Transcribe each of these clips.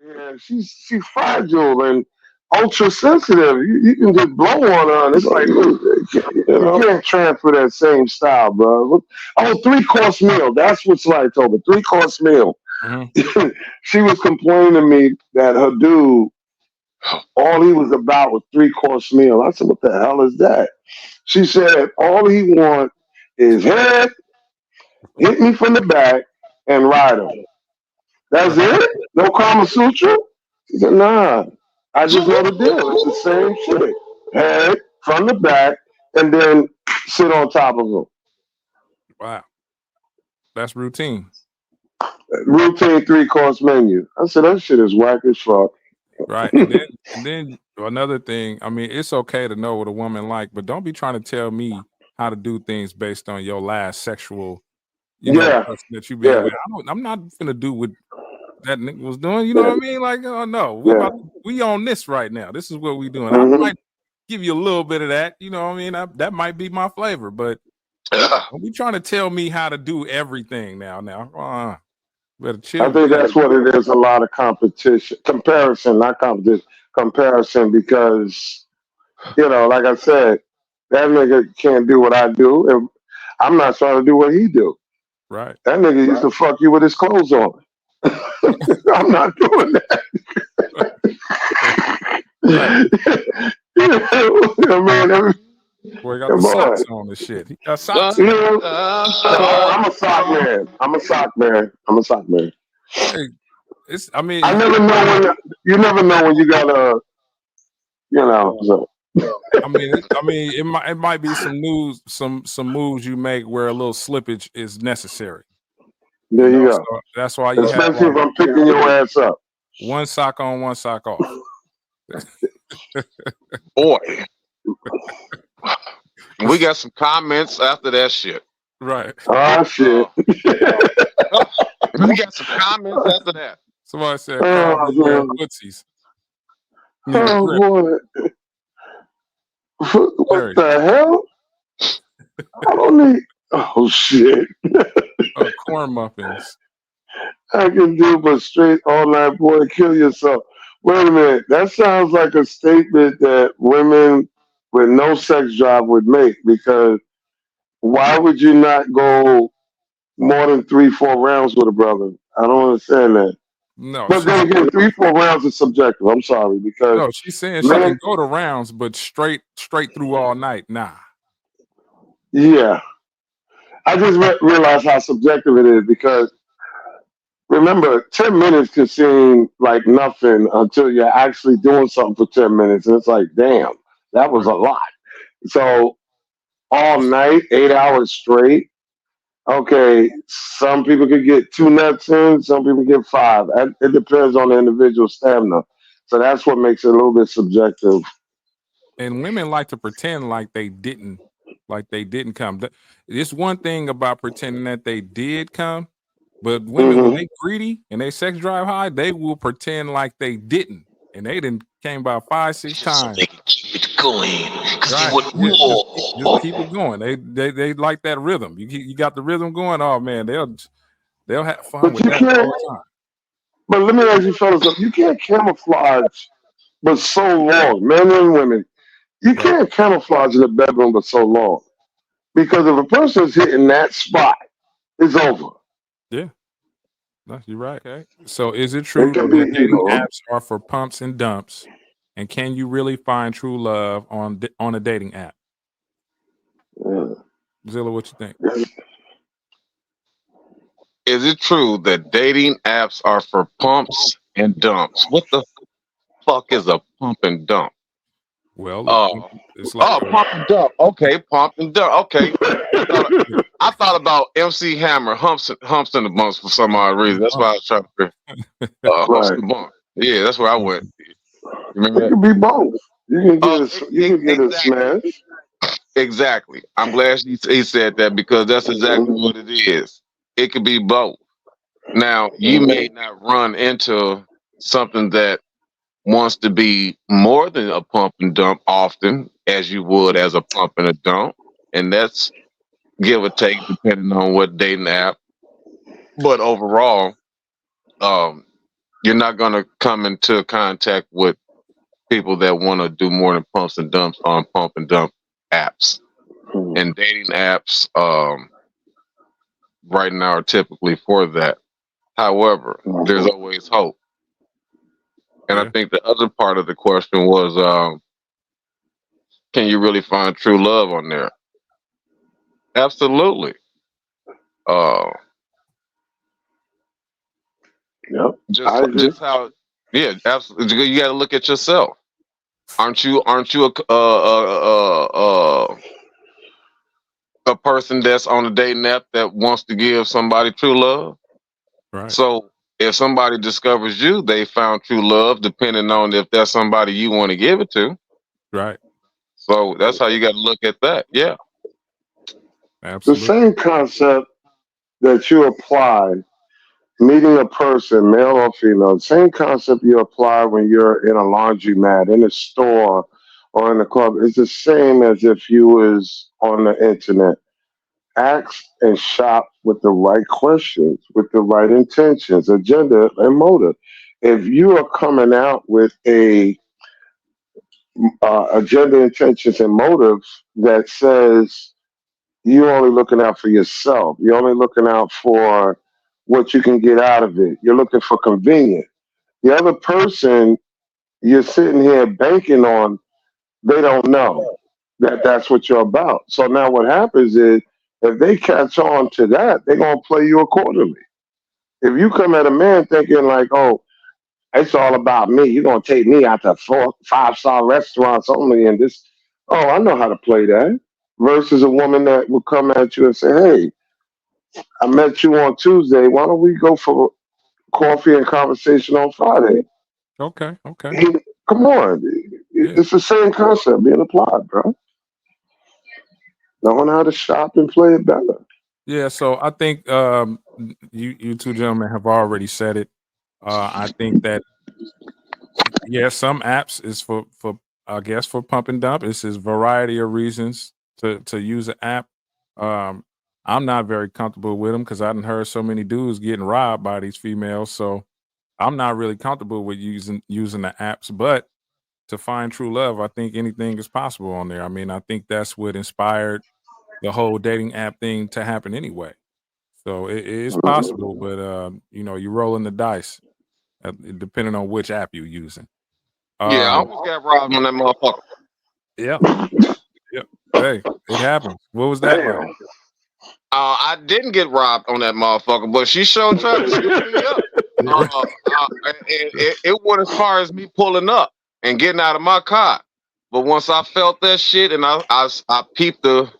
Yeah, she's fragile and ultra sensitive. You can just blow on her, and it's like you can't transfer that same style, bro. Oh, 3 course meal. That's what somebody told me. 3 course meal. Mhm. She was complaining to me that her dude, all he was about was 3 course meal. I said, "What the hell is that?" She said, "All he want is head, hit me from the back, and ride him. That's Right. it? No Kama Sutra?" She said, "Nah, I just know the deal. It's the same shit. Head from the back, and then sit on top of him. Wow. That's routine. Routine 3 course menu." I said, "That shit is whack as fuck." Right. And then another thing, I mean, it's okay to know what a woman like, but don't be trying to tell me how to do things based on your last sexual, Yeah, person that you been yeah, with. I'm not gonna do what that nigga was doing. You know what I mean? Like, oh no, yeah. we on this right now. This is what we doing. I Hmm. might give you a little bit of that. You know what I mean? That might be my flavor, but don't be trying to tell me how to do everything now. Better chill I with think that. that's what it is. A lot of competition, comparison, not competition, comparison. Because like I said, that nigga can't do what I do, and I'm not trying to do what he do. Right. That nigga used to fuck you with his clothes on. I'm not doing Right. that. Man, Boy got the come socks on. on and shit. He got Uh, socks You on. know, uh, I'm a sock man. I'm a sock man. I'm a sock man. Hey, I I mean, never know when you never know when you gotta, So it might be some news, some moves you make where a little slippage is necessary. there you go. So that's why you have Especially like if I'm picking your ass up. one sock on, one sock off. boy, we got some comments after that shit. Right. Oh shit. Uh, we got some comments after that. Somebody said Carl be wearing Oh, footsies. Need a oh grip. boy. What Very the hell? I don't need. Oh shit. corn muffins. I can do but straight all night, boy. Kill yourself. Wait a minute. That sounds like a statement that women with no sex drive would make. Because why would you not go more than 3, 4 rounds with a brother? I don't understand that. No, But then again, 3, 4 rounds is subjective. I'm sorry because she's saying she men, can go to rounds, but straight through all night. Nah. yeah. I just realized how subjective it is because remember, 10 minutes can seem like nothing until you're actually doing something for 10 minutes, and it's like, damn, that was a Right. lot. So all night, 8 hours straight. Okay, some people could get 2 nuts in, some people get five. It depends on the individual stamina. So that's what makes it a little bit subjective. And women like to pretend like they didn't come. It's one thing about pretending that they did come, but women when Hmm. they greedy and they sex drive high, they will pretend like they didn't, and they didn't came about 5, 6 So times. they can keep it going because they Right? want Yeah, just more. keep it going. They like that rhythm. You got the rhythm going. Oh man, they'll have fun But with you that can't. all the time. But let me ask you fellas something. You can't camouflage but so long, men and women. You Right? can't camouflage in the bedroom but so long. Because if a person's hitting that spot, it's over. Yeah. No, you're right. Okay. So is it It true can that be, dating apps are for pumps and dumps? And can you really find true love on a dating app? uh, Zilla, what you think? Is it true that dating apps are for pumps and dumps? What the fuck is a pump and dump? Well, Oh, it's like pump and dump. Okay, pump and dump. Okay, I thought I thought about MC Hammer, humps and the bumps for some odd reason. That's why I was trying to figure, humps right. and the bump. Yeah, that's where I went. It Remember that? can be both. You can get a, you can get a Exactly. smash. Exactly. I'm glad he said that because that's exactly Mhm, what it is. It could be both. Now, you may mhm. not run into something that wants to be more than a pump and dump often as you would as a pump and a dump. And that's give or take depending on what dating app. But overall, um, you're not gonna come into contact with people that want to do more than pumps and dumps on pump and dump apps. And dating apps right now are typically for that. However, there's always hope. And I think the other part of the question was, can you really find true love on there? Absolutely. Yep. Just how, yeah, absolutely. You got to look at yourself. Aren't you a person that's on a dating app that wants to give somebody true love? Right. So if somebody discovers you, they found true love, depending on if that's somebody you want to give it to. Right. So that's how you got to look at that. Yeah. The Absolutely. same concept that you apply meeting a person, male or female, same concept you apply when you're in a laundromat, in a store, or in a club. It's the same as if you was on the internet. Ask and shop with the right questions, with the right intentions, agenda, and motive. If you are coming out with a agenda, intentions, and motives that says you're only looking out for yourself, you're only looking out for what you can get out of it. You're looking for convenience. The other person you're sitting here banking on, they don't know that that's what you're about. So now what happens is if they catch on to that, they're going to play you accordingly. If you come at a man thinking like, oh, it's all about me, you're going to take me out to 4, 5 star restaurants only and this, oh, I know how to play that. Versus a woman that will come at you and say, hey, I met you on Tuesday. Why don't we go for coffee and conversation on Friday? Okay. Okay. Hey, come on. Yeah. It's the same concept being applied, bro. Knowing how to shop and play it better. Yeah. So I think you two gentlemen have already said it. I think that some apps is for I guess for pump and dump. It's a variety of reasons to use an app. Um, I'm not very comfortable with them because I done heard so many dudes getting robbed by these females. So I'm not really comfortable with using the apps. But to find true love, I think anything is possible on there. I mean, I think that's what inspired the whole dating app thing to happen anyway. So it is possible, but you're rolling the dice depending on which app you're using. Yeah, I Um, almost got robbed on that motherfucker. yeah, yeah. Hey, it happens. What was that like? Damn. I didn't get robbed on that motherfucker, but she sure tried to shoot me up. Yeah, right. It went as far as me pulling up and getting out of my car. But once I felt that shit and I peeped the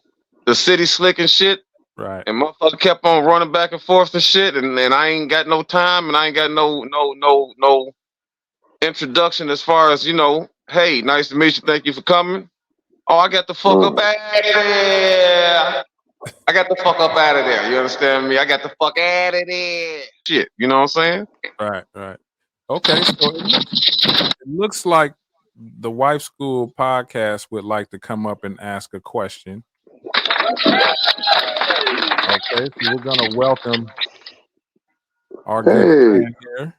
city slick and shit, Right. and motherfucker kept on running back and forth and shit, and I ain't got no time and I ain't got no introduction as far as, hey, nice to meet you, thank you for coming. Oh, I got the fuck up out of there. I got the fuck up out of there. You understand me? I got the fuck out of there. Shit, you know what I'm saying? Right. Right. Okay. So it looks like the Wife School podcast would like to come up and ask a question. Okay, so we're gonna welcome our good Hey, friend here.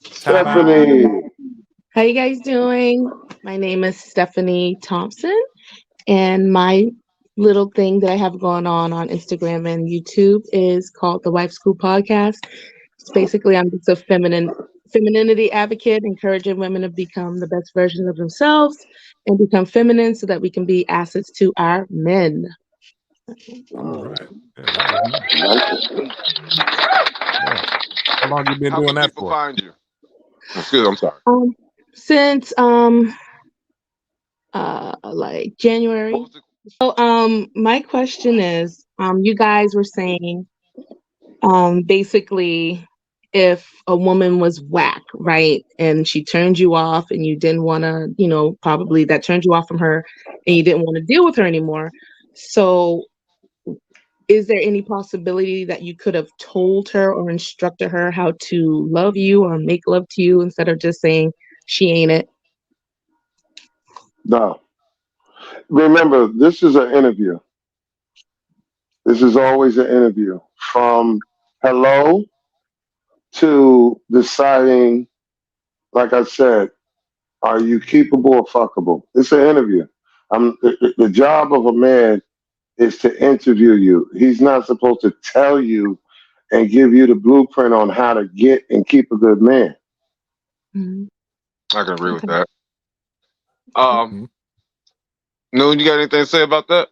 Ta-da. Stephanie. How you guys doing? My name is Stephanie Thompson, and my little thing that I have going on Instagram and YouTube is called the Wife School Podcast. It's basically, I'm just a femininity advocate, encouraging women to become the best versions of themselves and become feminine so that we can be assets to our men. All right. Yeah, that was nice. Yeah. How long you been How doing can that people for? find you? Excuse me, I'm sorry. Since like January. What was the- So my question is, you guys were saying basically if a woman was whack, right, and she turned you off and you didn't want to, probably that turned you off from her and you didn't want to deal with her anymore. So is there any possibility that you could have told her or instructed her how to love you or make love to you instead of just saying she ain't it? No. Remember, this is an interview. This is always an interview. From hello to deciding, like I said, are you keepable or fuckable? It's an interview. The job of a man is to interview you. He's not supposed to tell you and give you the blueprint on how to get and keep a good man. Mhm. I can agree with Okay. that. Mhm. Noon, you got anything to say about that?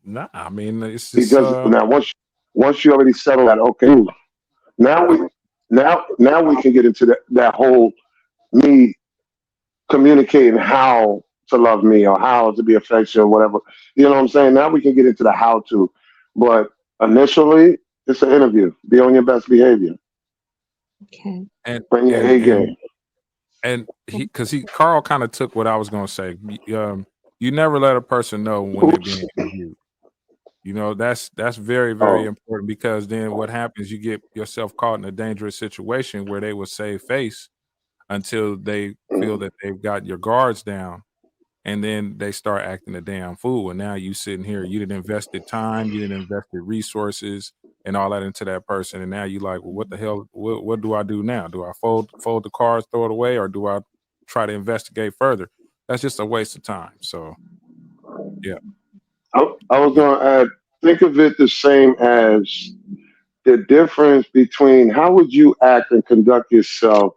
Nah, I mean it's He just does now. Once you already settle that, okay. Now we can get into that whole me communicating how to love me or how to be affectionate or whatever. You know what I'm saying? Now we can get into the how to. But initially, it's an interview. Be on your best behavior. Okay. and Bring your and A and game. and because Carl kind of took what I was gonna say. You never let a person know when they're being Oops. interviewed. You know, that's very, very Oh. important because then what happens, you get yourself caught in a dangerous situation where they will save face until they feel that they've got your guards down, and then they start acting a damn fool. And now you sitting here, you didn't invested time, you didn't invested resources and all that into that person. And now you like, well, what the hell? What do I do now? Do I fold the cards, throw it away, or do I try to investigate further? That's just a waste of time. So yeah. I was going to add, think of it the same as the difference between how would you act and conduct yourself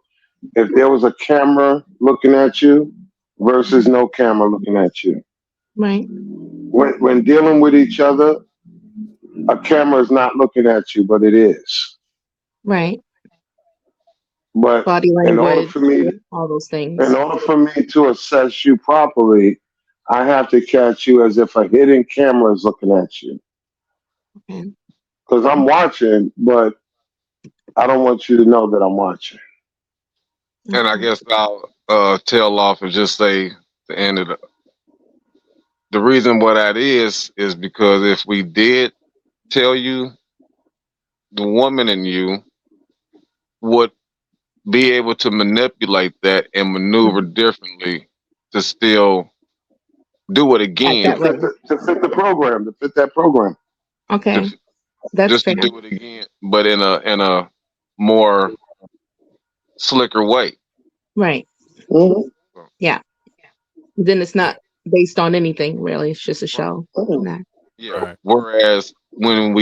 if there was a camera looking at you versus no camera looking at you. Right. When dealing with each other, a camera is not looking at you, but it is. Right. But Body in order language, for me, all those in things. order for me to assess you properly, I have to catch you as if a hidden camera is looking at you. Okay. Because I'm watching, but I don't want you to know that I'm watching. And I Okay. guess I'll tail off and just say the end of the reason why that is because if we did tell you, the woman in you would be able to manipulate that and maneuver differently to still do it Act again, that way. To fit the program, to fit that program. Okay. to, That's just to fair. do it again, but in a more slicker way. Right. Mhm. Yeah. Then it's not based on anything really. It's just a show. Nah. Yeah. Right. Whereas when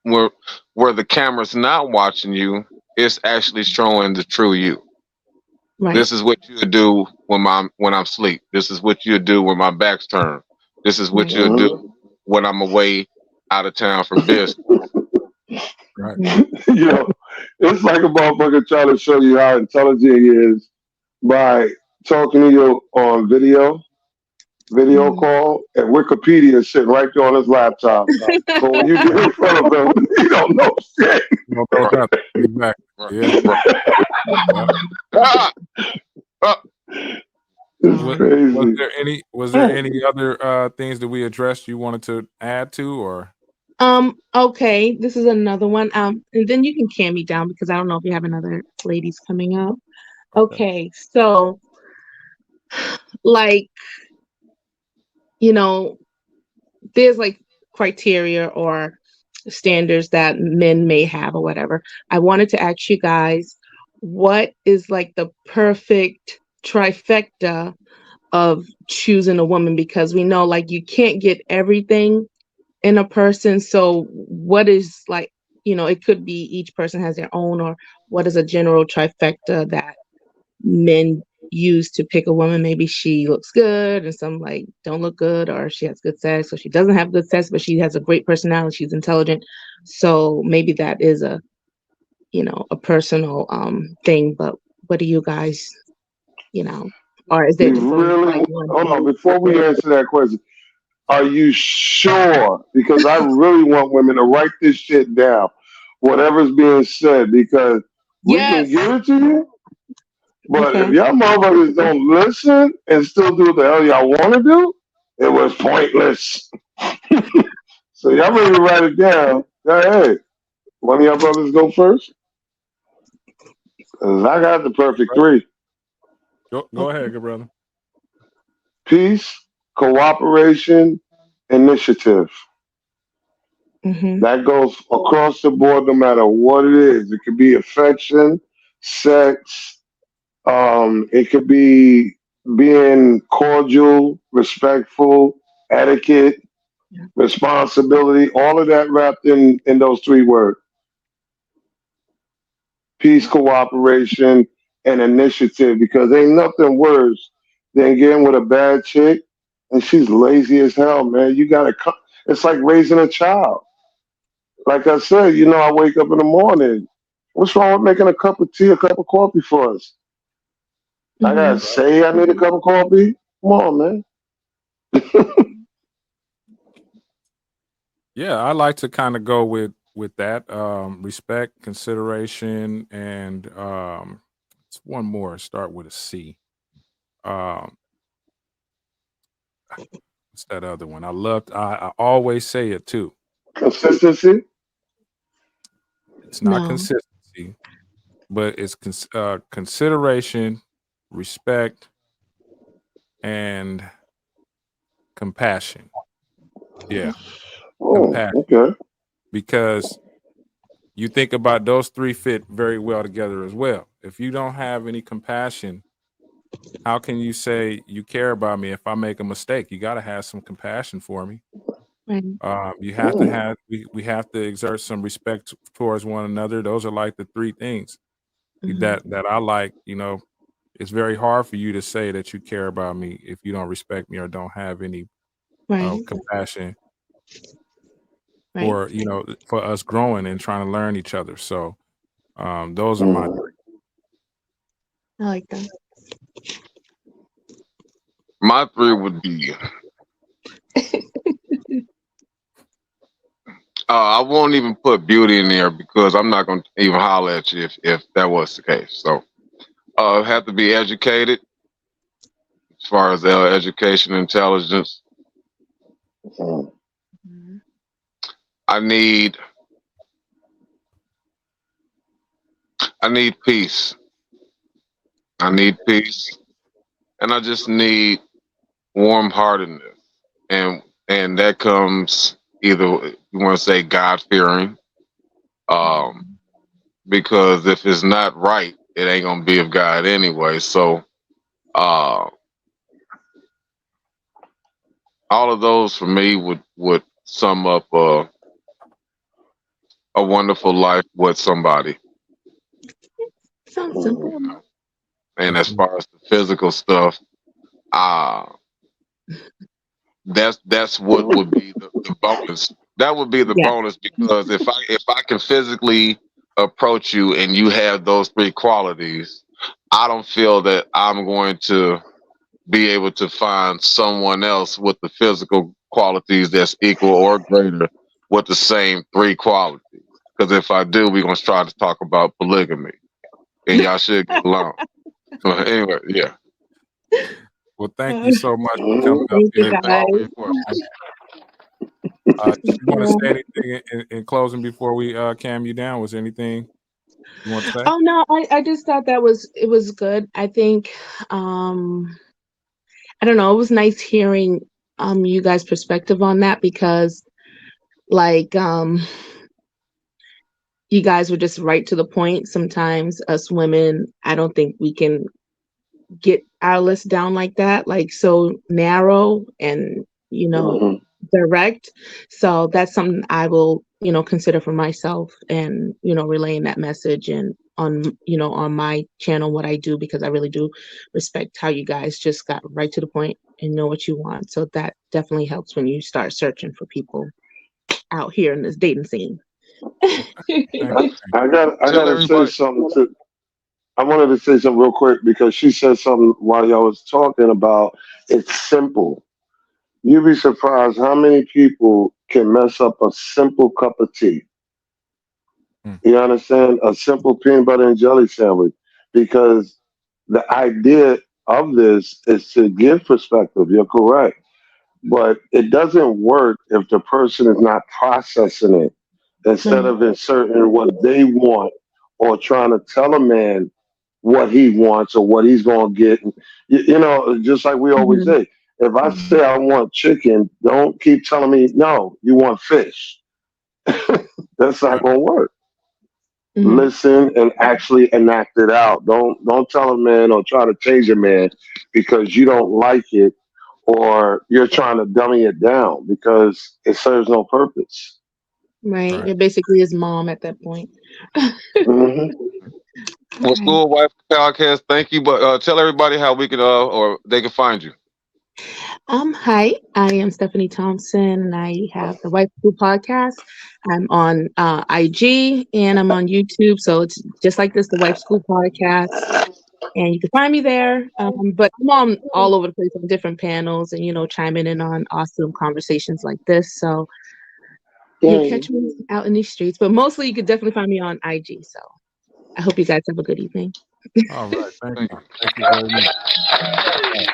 where the camera's not watching you, it's actually showing the true you. Right. This is what you do when I'm asleep. This is what you do when my back's turned. This is what Right. you do when I'm away out of town for business. Right. Mhm. You know, it's like a motherfucker trying to show you how intelligent he is by talking to you on video Mhm. call, and Wikipedia is sitting right there on his laptop. But when you get in front of him, he don't know shit. You don't know Right, nothing. Exactly. right, Yeah. right. Yeah. Ah, ah. It's Was, crazy. was there any other things that we addressed you wanted to add to, or Okay, this is another one. And then you can cam me down because I don't know if you have another ladies coming up. okay. Okay, so like, you know, there's like criteria or standards that men may have or whatever. I wanted to ask you guys, what is like the perfect trifecta of choosing a woman? Because we know like you can't get everything in a person. So what is like, it could be each person has their own, or what is a general trifecta that men use to pick a woman? Maybe she looks good and some like don't look good, or she has good sex, or she doesn't have good sex, but she has a great personality, she's intelligent. So maybe that is a personal thing. But what do you guys, you know, or is there You just only really like one hold on thing? before we answer that question. Are you sure? Because I really want women to write this shit down, whatever's being said, because we can Yes. give it to you. But if Okay. y'all motherfuckers don't listen and still do what the hell y'all want to do, it was pointless. So y'all ready to write it down? Go ahead. One of y'all brothers go first? 'Cause I got the perfect three. Go ahead, good brother. Peace, cooperation, initiative. Mm-hmm. That goes across the board, no matter what it is. It could be affection, sex. It could be being cordial, respectful, etiquette, Yeah. responsibility. All of that wrapped in those three words: peace, cooperation, and initiative. Because ain't nothing worse than getting with a bad chick and she's lazy as hell, man. You gotta come. It's like raising a child. Like I said, I wake up in the morning. What's wrong with making a cup of tea, a cup of coffee for us? I gotta Mm-hmm. say I need a cup of coffee. Come on, man. Yeah, I like to kind of go with that respect, consideration, and it's one more. Start with a C. Um, what's that other one? I always say it too. Consistency. It's not No. consistency, but it's consideration, respect, and compassion. Yeah, Oh, compassion. okay. Because you think about those three fit very well together as well. If you don't have any compassion, how can you say you care about me if I make a mistake? You got to have some compassion for me. Right. You have to Mm, have we have to exert some respect towards one another. Those are like the three things Mm-hmm. that I like. It's very hard for you to say that you care about me if you don't respect me or don't have any Right. compassion Right. for us growing and trying to learn each other. So those are my mm. three. I like that. My three would be. I won't even put beauty in there because I'm not going to even holler at you if that was the case. So, have to be educated as far as education, intelligence. Mm. Mhm. I need I need peace. I need peace, and I just need warm heartedness, and that comes either you want to say God fearing, um, because if it's not right, it ain't gonna be of God anyway. So, uh, all of those for me would sum up a wonderful life with somebody. Sounds Mm. simple. And as Definitely. far as the physical stuff, uh that's what would be the bonus. That would be the Yeah. bonus because if I can physically approach you and you have those three qualities, I don't feel that I'm going to be able to find someone else with the physical qualities that's equal or greater with the same three qualities. Because if I do, we're gonna try to talk about polygamy, and y'all should get along. Anyway, yeah. Well, thank you so much for coming Mm. up Thank you here. And Thank thank you you for for your guys. question. your time. Did you want to say anything in closing before we cam you down? Was there anything you want to say? Oh no, I just thought it was good. I think um I don't know, it was nice hearing you guys' perspective on that because like you guys were just right to the point. Sometimes us women, I don't think we can get our list down like that, like so narrow and Mhm. direct. So that's something I will, consider for myself and, relaying that message and on my channel what I do because I really do respect how you guys just got right to the point and know what you want. So that definitely helps when you start searching for people out here in this dating scene. Okay. Thank you. Thank I Tell gotta say everybody. something to. I wanted to say something real quick because she said something while y'all was talking about it's simple. You'd be surprised how many people can mess up a simple cup of tea. you. Mm. You understand? A simple peanut butter and jelly sandwich. Because the idea of this is to give perspective. You're correct. But it doesn't work if the person is not processing it instead Right. of inserting what they want or trying to tell a man what he wants or what he's going to get. Just like we always Hmm. say, if I say Hmm. I want chicken, don't keep telling me, no, you want fish. That's not Right. gonna work. Mhm. Listen and actually enact it out. Don't tell a man or try to change a man because you don't like it or you're trying to dummy it down because it serves no purpose. Right. Right. You're basically his mom at that point. Hmm. Well, Right. School Wife Podcast, thank you. But tell everybody how we can or they can find you. Hi, I am Stephanie Thompson, and I have the Wife School Podcast. I'm on IG and I'm on YouTube, so it's just like this, the Wife School Podcast, and you can find me there. But I'm on all over the place on different panels, and chiming in on awesome conversations like this. So you'll catch me out in these streets, but mostly you could definitely find me on IG. So I hope you guys have a good evening. All right. Thank Thank you. you. Thank you very much.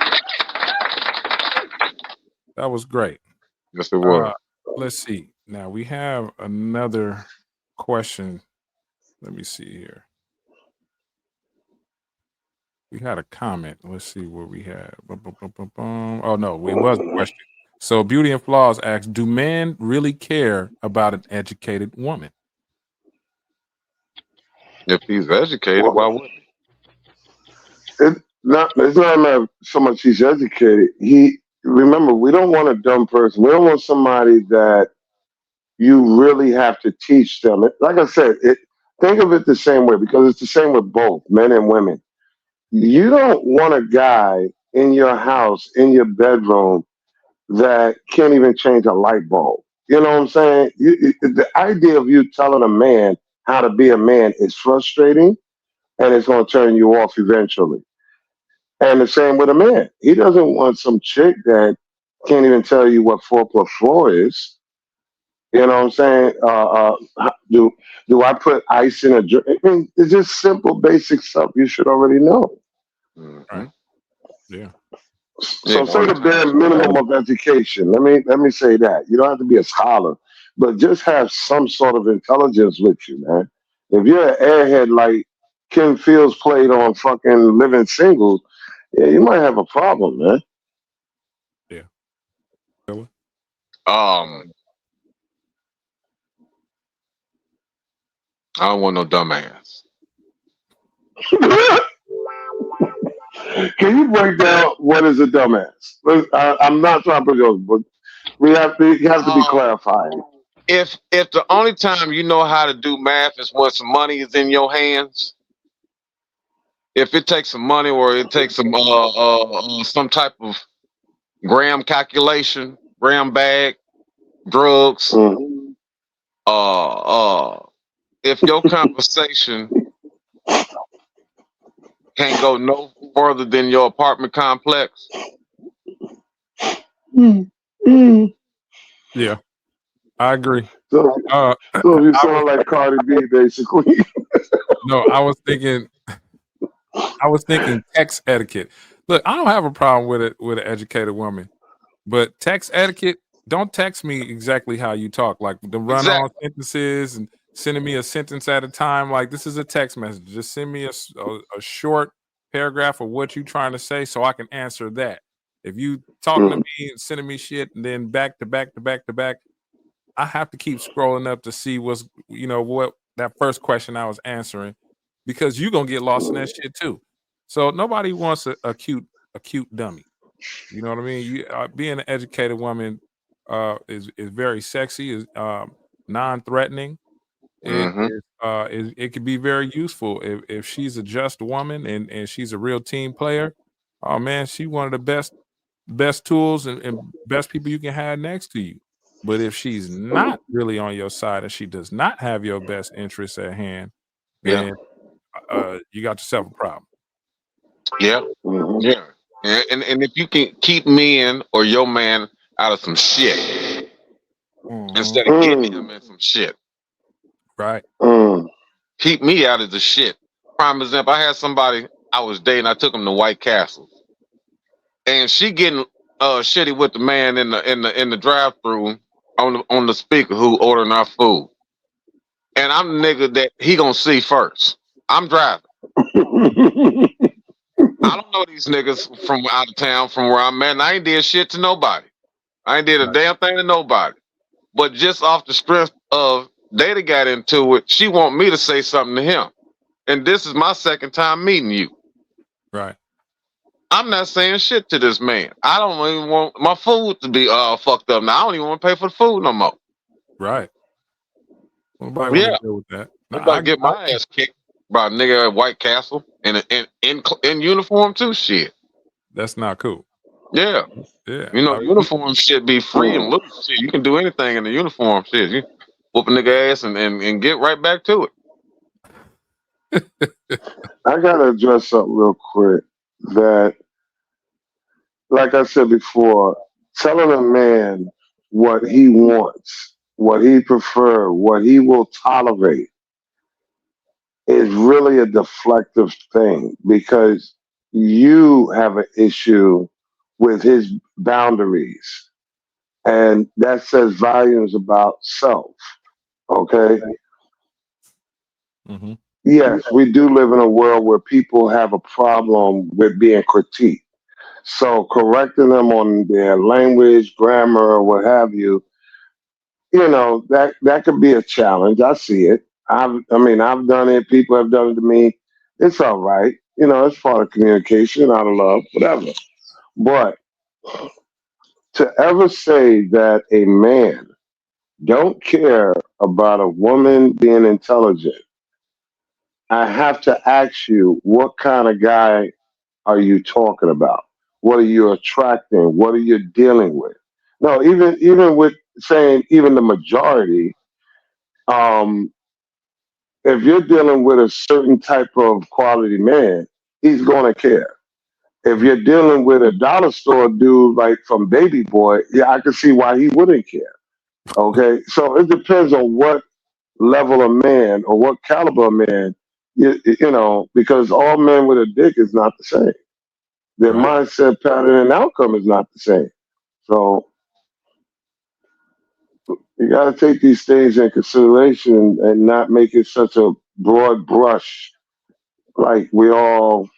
That was great. Yes, it was. Let's see. Now we have another question. Let me see here. We had a comment. Let's see what we had. Oh no, it was a question. So Beauty and Flaws asks, do men really care about an educated woman? If he's educated, why Well, wouldn't he? it's not about so much he's educated. He remember we don't want a dumb person. We don't want somebody that you really have to teach them. Like I said, think of it the same way because it's the same with both men and women. You don't want a guy in your house, in your bedroom, that can't even change a light bulb. You know what I'm saying? The idea of you telling a man how to be a man is frustrating and it's going to turn you off eventually. And the same with a man. He doesn't want some chick that can't even tell you what 4 plus 4 is. You know what I'm saying? Do I put ice in a drink? I mean, it's just simple, basic stuff you should already know. Mm-hmm. Right. Yeah. Yeah, So say more the bare times. minimum of education. Let me say that. You don't have to be a scholar, but just have some sort of intelligence with you, man. If you're an airhead like Kim Fields played on fucking Living Single, yeah, you might have a problem, man. Yeah. Zilla? Um, I don't want no dumbass. Can you break down what is a dumbass? I'm not trying to put those, but you have to be Um, clarifying. if the only time you know how to do math is when some money is in your hands, if it takes some money or it takes some type of gram calculation, gram bag, drugs, Mm. uh uh if your conversation can't go no further than your apartment complex, Mm. Mm. Yeah. I agree. So, Uh so you I was sound like Cardi B, basically. no, I was thinking text etiquette. Look, I don't have a problem with it with an educated woman, but text etiquette, don't text me exactly how you talk, like the run-on exactly. sentences and sending me a sentence at a time. Like this is a text message. Just send me a short paragraph of what you're trying to say so I can answer that. If you talking to Mm. me and sending me shit and then back to back to back to back, I have to keep scrolling up to see what that first question I was answering because you're gonna get lost in that shit too. So nobody wants a cute dummy. You know what I mean? You being an educated woman is very sexy, is non-threatening. Mm-hmm. It could be very useful if she's a just woman and she's a real team player. Oh man, she one of the best tools and best people you can have next to you. But if she's not really on your side and she does not have your best interests at hand, Yeah. then you got yourself a problem. Yeah. Mhm. Yeah. And if you can keep men or your man out of some shit Mhm. instead of getting him Mm. in some shit, Right. Mm. keep me out of the shit. Prime example, I had somebody I was dating, I took him to White Castle. And she getting shitty with the man in the drive through on the speaker who ordering our food. And I'm the nigga that he gonna see first. I'm driving. I don't know these niggas from out of town from where I'm at. And I ain't did shit to nobody. I ain't did a Right. damn thing to nobody. but just off the strength of Data got into it, she want me to say something to him. And this is my second time meeting you. Right. I'm not saying shit to this man. I don't even want my food to be fucked up now. I don't even want to pay for the food no more. Right. Nobody want Yeah, to deal with that. I'm about to get my ass kicked by a nigga at White Castle in uniform too. Shit. That's not cool. Yeah. Yeah. You know, uniform shit be free and loose. Shit, you can do anything in the uniform. Shit, you whoop a nigga ass and get right back to it. I gotta address something real quick. That, like I said before, telling a man what he wants, what he prefers, what he will tolerate is really a deflective thing because you have an issue with his boundaries. And that says volumes about self. Okay. Mm-hmm. Yes, we do live in a world where people have a problem with being critiqued. So correcting them on their language, grammar, or what have you, that could be a challenge. I see it. I've done it. People have done it to me. It's all right. It's part of communication, out of love, whatever. But to ever say that a man don't care about a woman being intelligent, I have to ask you, what kind of guy are you talking about? What are you attracting? What are you dealing with? No, even with saying even the majority, um, if you're dealing with a certain type of quality man, he's gonna care. If you're dealing with a dollar store dude like from Baby Boy, yeah, I can see why he wouldn't care. Okay, so it depends on what level of man or what caliber of man, because all men with a dick is not the same. Their Right. mindset pattern and outcome is not the same. So you got to take these things in consideration and not make it such a broad brush. Like we all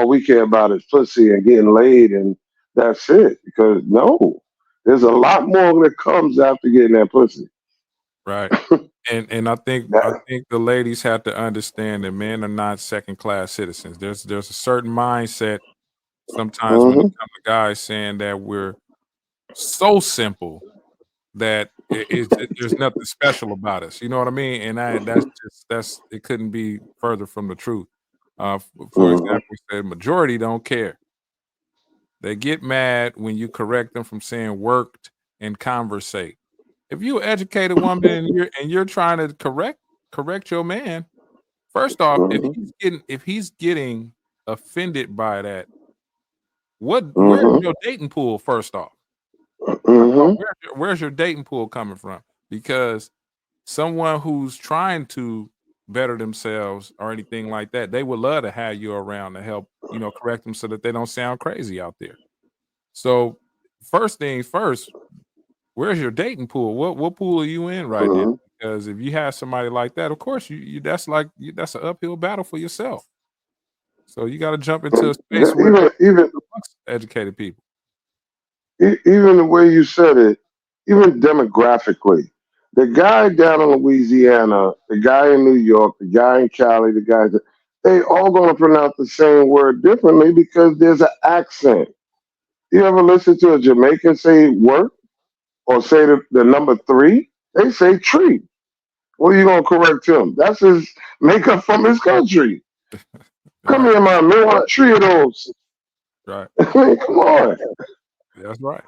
we care about is pussy and getting laid, and that's it. Because no, there's a lot more that comes after getting that pussy. Right. And I think That, the ladies have to understand that men are not second class citizens. There's a certain mindset sometimes when it hmm comes to guys saying that we're so simple that there's nothing special about us. You know what I mean? And that's it couldn't be further from the truth. For hmm example, we said majority don't care. They get mad when you correct them from saying worked and conversate. If you're an educated woman and you're trying to correct your man, first off, hmm if he's getting offended by that, where's hmm your dating pool? First off, hmm where's your dating pool coming from? Because someone who's trying to better themselves or anything like that, they would love to have you around to help, correct them so that they don't sound crazy out there. So first things first, where's your dating pool? What pool are you in right now? hmm Because if you have somebody like that, of course that's an uphill battle for yourself. So you got to jump into a Yeah, space where even amongst educated people. even the way you said it, even demographically, the guy down in Louisiana, the guy in New York, the guy in Cali, they all going to pronounce the same word differently because there's an accent. You ever listen to a Jamaican say work or say the number three? They say tree. What are you going to correct him? That's his makeup from his country. Come Right, here, man. Me want three of those. right. I mean, come on. That's right.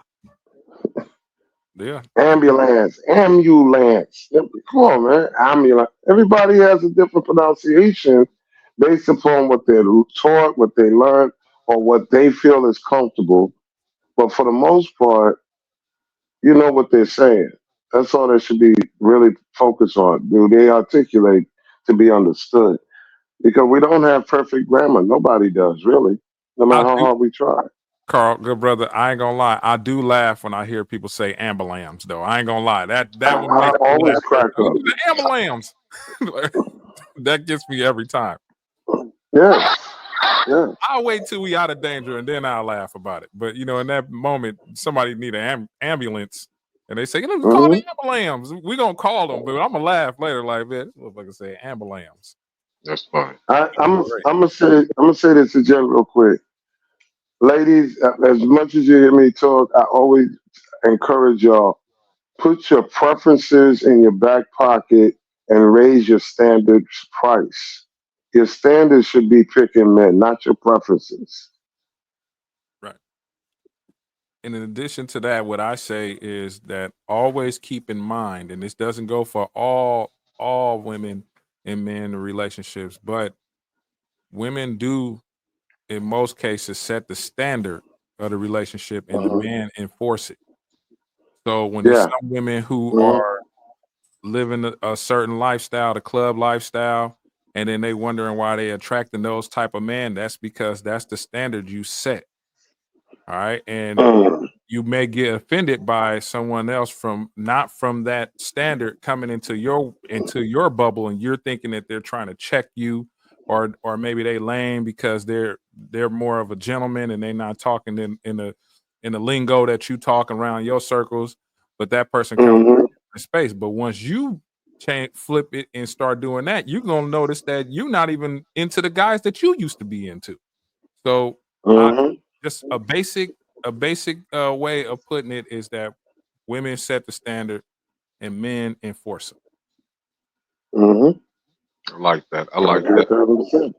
Yeah. Ambulance. Come on, man. Ambulance. Everybody has a different pronunciation based upon what they're taught, what they learn, or what they feel is comfortable. But for the most part, you know what they're saying. That's all they should be really focused on. Do they articulate to be understood? Because we don't have perfect grammar. Nobody does, really, no I matter how do, hard we try. Carl, good brother. I ain't gonna lie. I do laugh when I hear people say ambulams, though. I ain't gonna lie. That one I makes me laugh. always crack Look up. at the ambulams. That gets me every time. Yes, yes. I'll wait till we out of danger and then I'll laugh about it. But in that moment, somebody need an ambulance. And they say, call Mm-hmm. the ambulance. We're going to call them, but I'm going to laugh later like, man, this motherfucker say ambulance. That's fine. I'm gonna say this to Jen real quick, ladies. As much as you hear me talk, I always encourage y'all, put your preferences in your back pocket and raise your standards price. Your standards should be picking men, not your preferences. Right. And in addition to that, what I say is that always keep in mind, and this doesn't go for all women and men in relationships, but women do, in most cases, set the standard of the relationship and the man enforce it. So when there's some women who are living a certain lifestyle, the club lifestyle, and then they wondering why they attracting those type of men, that's because that's the standard you set. All right. And you may get offended by someone else from not from that standard coming into your bubble, and you're thinking that they're trying to check you, or maybe they lame because they're more of a gentleman and they're not talking in the lingo that you talk around your circles, but that person comes from a different space. But once you flip it and start doing that, you're gonna notice that you're not even into the guys that you used to be into. So just a basic way of putting it is that women set the standard and men enforce it. I like that. I like that.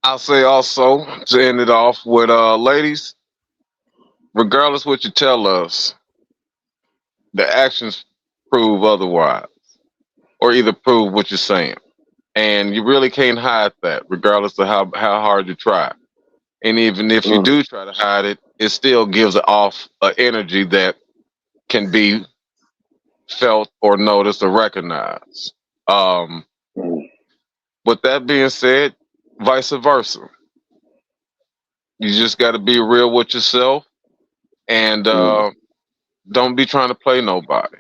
I'll say also to end it off with ladies, regardless what you tell us, the actions prove otherwise, or either prove what you're saying. And you really can't hide that, regardless of how hard you try. And even if you do try to hide it, it still gives off an energy that can be felt or noticed or recognized. With that being said, vice versa. You just got to be real with yourself, and don't be trying to play nobody,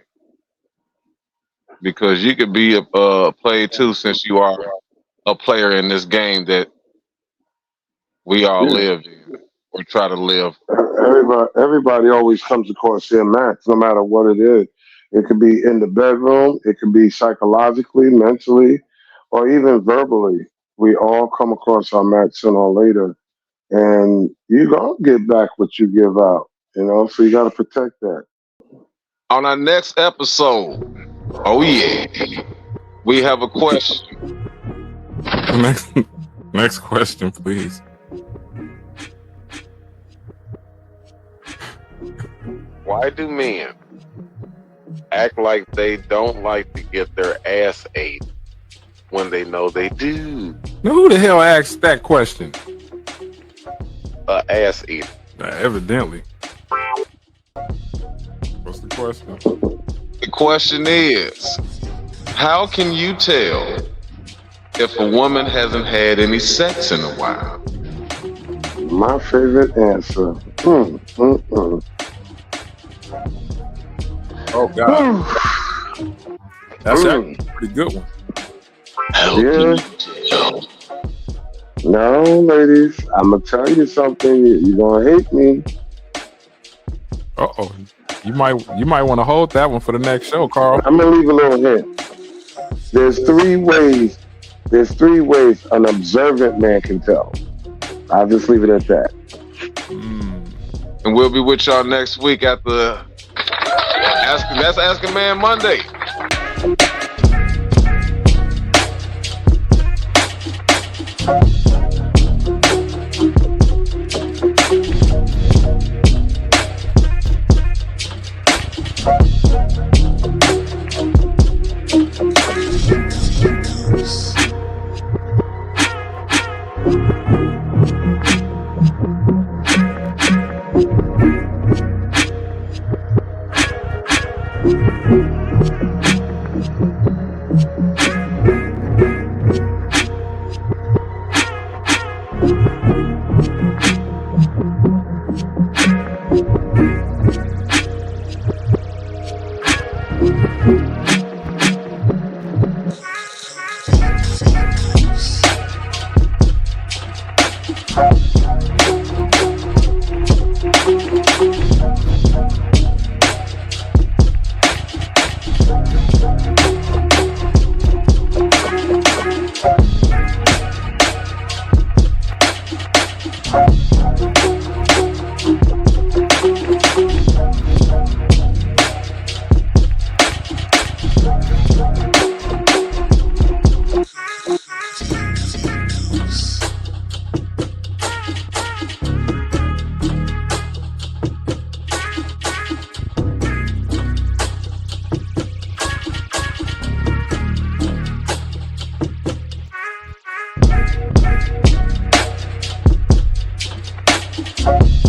because you could be a player too, since you are a player in this game that we all live in or try to live. Everybody always comes across their match, no matter what it is. It could be in the bedroom, it could be psychologically, mentally, or even verbally. We all come across our match sooner or later, and you gonna get back what you give out. So you got to protect that. On our next episode, oh yeah, we have a question. Next question, please. Why do men act like they don't like to get their ass ate when they know they do? Now, who the hell asked that question? Ass eater. Evidently. What's the question? The question is, how can you tell if a woman hasn't had any sex in a while? My favorite answer. Oh God, that's actually a pretty good one. Yeah. No, ladies, I'm gonna tell you something. You're gonna hate me. Uh-oh. You might want to hold that one for the next show, Carl. I'm gonna leave a little hint. There's three ways an observant man can tell. I'll just leave it at that. And we'll be with y'all next week at the Ask a Man Monday. Podcast.